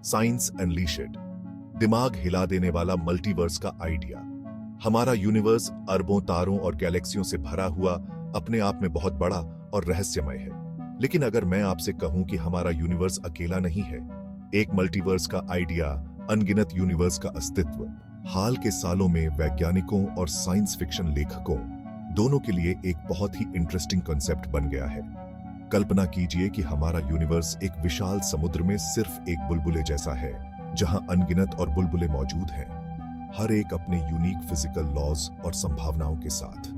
Science अनलीशड, दिमाग हिला देने वाला मल्टीवर्स का आइडिया। हमारा यूनिवर्स अरबों तारों और गैलेक्सियों से भरा हुआ अपने आप में बहुत बड़ा और रहस्यमय है। लेकिन अगर मैं आपसे कहूं कि हमारा यूनिवर्स अकेला नहीं है, एक मल्टीवर्स का आइडिया, अनगिनत यूनिवर्स का अस्तित्व, हाल के सालों में वैज्ञानिकों और साइंस फिक्शन लेखकों दोनों के लिए एक बहुत ही इंटरेस्टिंग कॉन्सेप्ट बन गया है। कल्पना कीजिए कि हमारा यूनिवर्स एक विशाल समुद्र में सिर्फ एक बुलबुले जैसा है, जहां अनगिनत और बुलबुले मौजूद हैं, हर एक अपने यूनिक फिजिकल लॉज और संभावनाओं के साथ।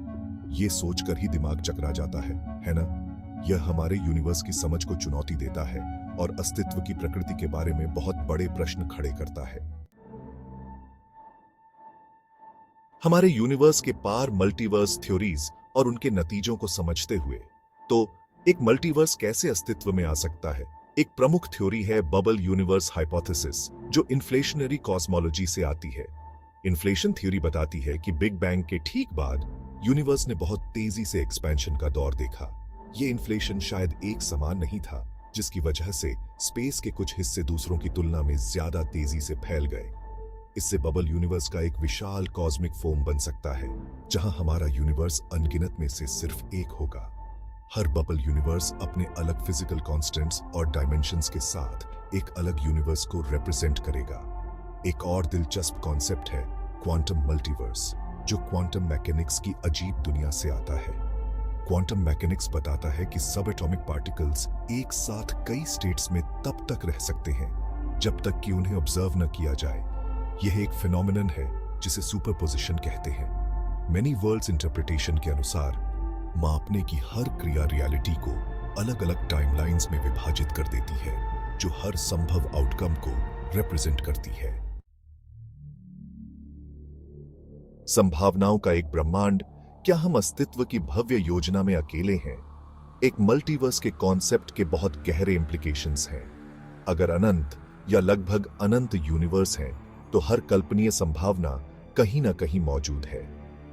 ये सोचकर ही दिमाग चकरा जाता है ना? यह हमारे यूनिवर्स की समझ को चुनौती देता है और अस्तित्व की प्रकृति के बारे में बहुत बड़े प्रश्न खड़े करता है। हमारे यूनिवर्स के पार मल्टीवर्स थ्योरीज और उनके नतीजों को समझते हुए, तो एक मल्टीवर्स कैसे अस्तित्व में आ सकता है? एक प्रमुख थ्योरी है बबल यूनिवर्स हाइपोथेसिस, जो इन्फ्लेशनरी कॉस्मोलॉजी से आती है। इन्फ्लेशन थ्योरी बताती है कि बिग बैंग के ठीक बाद यूनिवर्स ने बहुत तेजी से एक्सपेंशन का दौर देखा। ये इन्फ्लेशन शायद एक समान नहीं था, जिसकी वजह से स्पेस के कुछ हिस्से दूसरों की तुलना में ज्यादा तेजी से फैल गए। इससे बबल यूनिवर्स का एक विशाल कॉस्मिक फोम बन सकता है, जहां हमारा यूनिवर्स अनगिनत में से सिर्फ एक होगा। हर बबल यूनिवर्स अपने अलग फिजिकल कॉन्स्टेंट्स और डायमेंशंस के साथ एक अलग यूनिवर्स को रिप्रेजेंट करेगा। एक और दिलचस्प कॉन्सेप्ट है क्वांटम मल्टीवर्स, जो क्वांटम मैकेनिक्स की अजीब दुनिया से आता है। क्वांटम मैकेनिक्स बताता है कि सब एटॉमिक पार्टिकल्स एक साथ कई स्टेट्स में तब तक रह सकते हैं जब तक कि उन्हें ऑब्जर्व न किया जाए। यह एक फिनोमिनन है जिसे सुपरपोजिशन कहते हैं। मेनी वर्ल्ड्स इंटरप्रिटेशन के अनुसार मापने की हर क्रिया रियलिटी को अलग अलग टाइमलाइंस में विभाजित कर देती है, जो हर संभव आउटकम को रिप्रेजेंट करती है। संभावनाओं का एक ब्रह्मांड। क्या हम अस्तित्व की भव्य योजना में अकेले हैं? एक मल्टीवर्स के कॉन्सेप्ट के बहुत गहरे इंप्लीकेशंस हैं। अगर अनंत या लगभग अनंत यूनिवर्स हैं, तो हर कल्पनीय संभावना कहीं ना कहीं मौजूद है।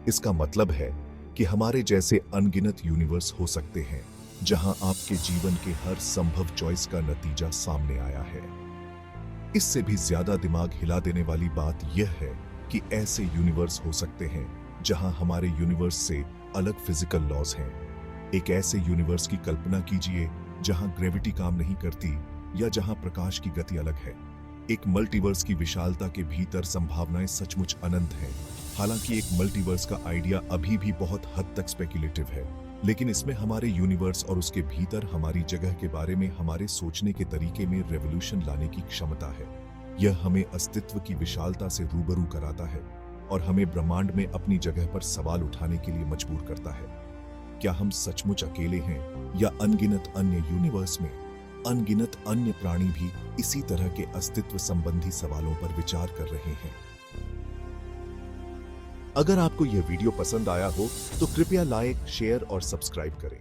इसका मतलब है कि हमारे जैसे अनगिनत यूनिवर्स हो सकते हैं, जहां आपके जीवन के हर संभव चॉइस का नतीजा सामने आया है। इससे भी ज्यादा दिमाग हिला देने वाली बात यह है कि ऐसे यूनिवर्स हो सकते हैं जहां हमारे यूनिवर्स से अलग फिजिकल लॉज हैं। एक ऐसे यूनिवर्स की कल्पना कीजिए जहां ग्रेविटी काम नहीं करती या जहां प्रकाश की गति अलग है। एक मल्टीवर्स की विशालता के भीतर संभावनाएं सचमुच अनंत हैं। हालांकि एक मल्टीवर्स का आइडिया अभी भी बहुत हद तक स्पेक्युलेटिव है, लेकिन इसमें हमारे यूनिवर्स और उसके भीतर हमारी जगह के बारे में हमारे सोचने के तरीके में रेवोल्यूशन लाने की क्षमता है। यह हमें अस्तित्व की विशालता से रूबरू कराता है और हमें ब्रह्मांड में अपनी जगह पर सवाल उठाने के लिए मजबूर करता है। क्या हम सचमुच अकेले हैं, या अनगिनत अन्य यूनिवर्स में अनगिनत अन्य प्राणी भी इसी तरह के अस्तित्व संबंधी सवालों पर विचार कर रहे हैं? अगर आपको यह वीडियो पसंद आया हो तो कृपया लाइक, शेयर और सब्सक्राइब करें।